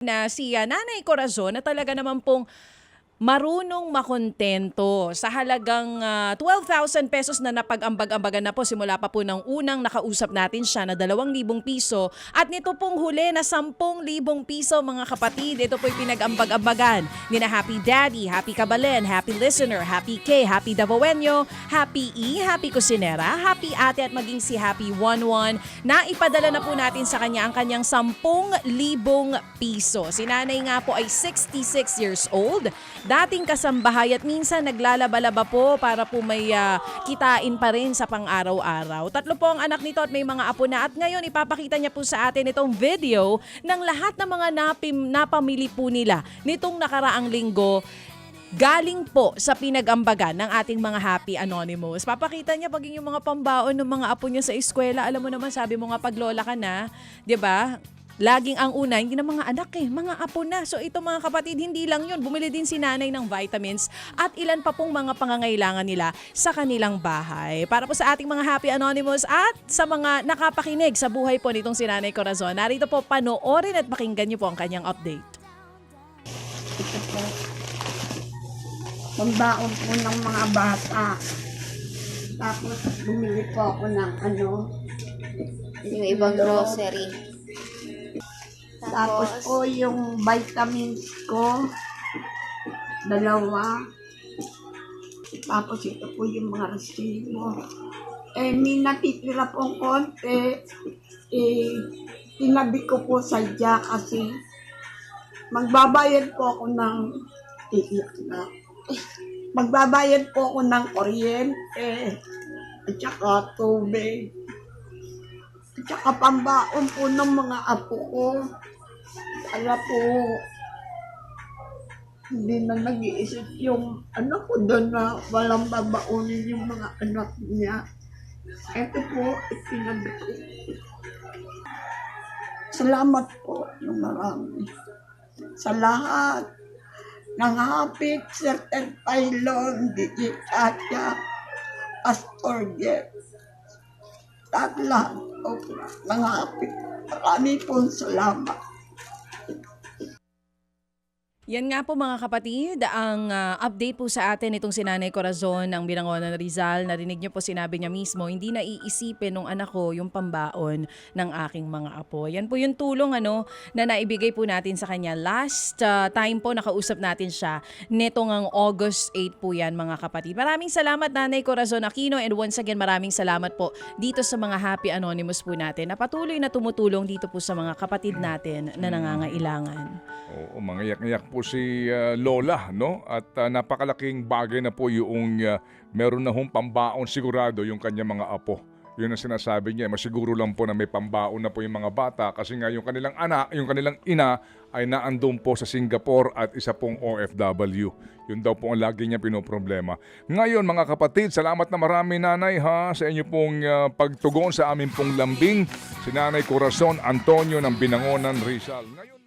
Na si Nanay Corazon na talaga naman pong marunong makontento sa halagang 12,000 pesos na napag-ambag-ambagan na po simula pa po ng unang nakausap natin siya na 2,000 piso at nito pong huli na 10,000 piso mga kapatid. Ito po'y pinag-ambag-ambagan ni na Happy Daddy, Happy Kabalen, Happy Listener, Happy K, Happy Davaoenyo, Happy E, Happy Kusinera, Happy Ate at maging si Happy 11 na ipadala na po natin sa kanya ang kanyang 10,000 piso. Si nanay nga po ay 66 years old. Dating kasambahay at minsan naglalaba-laba po para po may kitain pa rin sa pang-araw-araw. 3 po ang anak nito at may mga apo na at ngayon ipapakita niya po sa atin itong video ng lahat ng mga napamili po nila nitong nakaraang linggo. Galing po sa pinag-ambagan ng ating mga Happy Anonymous. Papakita niya paging yung mga pambaon ng mga apo niya sa eskwela. Alam mo naman, sabi mo nga pag lola ka na, 'di ba? Laging ang una, hindi na mga anak mga apo na. So ito mga kapatid, hindi lang yun. Bumili din si nanay ng vitamins at ilan pa pong mga pangangailangan nila sa kanilang bahay. Para po sa ating mga Happy Anonymous at sa mga nakapakinig sa buhay po nitong si Nanay Corazon, narito po panoorin at pakinggan niyo po ang kanyang update. Ito po, pambaon po ng mga bata. Tapos bumili po ako ng Yung ibang grocery. Tapos po yung vitamins ko, 2. Tapos ito po yung mga resibo. May natitira pong konti. Tinabi ko po sadya kasi magbabayad po ako ng magbabayad po ako ng kuryente at saka tubig. At saka pambaon po ng mga apo ko. Para po, hindi na nag-iisip yung anak ko doon na walang babaunin yung mga anak niya. Ito po, itinabi ko. Salamat po ng marami. Sa lahat ng Happy Certain Pylon, Digi Katya, Astorget. At lahat po ng Happy. Marami pong salamat. Yan nga po mga kapatid, ang update po sa atin itong si Nanay Corazon ng Binangonan Rizal. Narinig niyo po, sinabi niya mismo, hindi na iisipin ng anak ko yung pambaon ng aking mga apo. Yan po yung tulong na naibigay po natin sa kanya. Last time po nakausap natin siya nitong ang August 8 po yan mga kapatid. Maraming salamat Nanay Corazon Aquino and once again maraming salamat po dito sa mga Happy Anonymous po natin na patuloy na tumutulong dito po sa mga kapatid natin na nangangailangan. Oo, mangiyak-iyak po si Lola, no? At napakalaking bagay na po yung meron na hong pambaon sigurado yung kanya mga apo. Yun ang sinasabi niya, masiguro lang po na may pambaon na po yung mga bata kasi nga yung kanilang anak, yung kanilang ina ay naandun po sa Singapore at isa pong OFW. Yun daw po ang lagi niya pinoproblema. Ngayon mga kapatid, salamat na marami nanay sa inyo pong pagtugon sa amin pong lambing. Si Nanay Corazon Antonio ng Binangonan Rizal. Ngayon,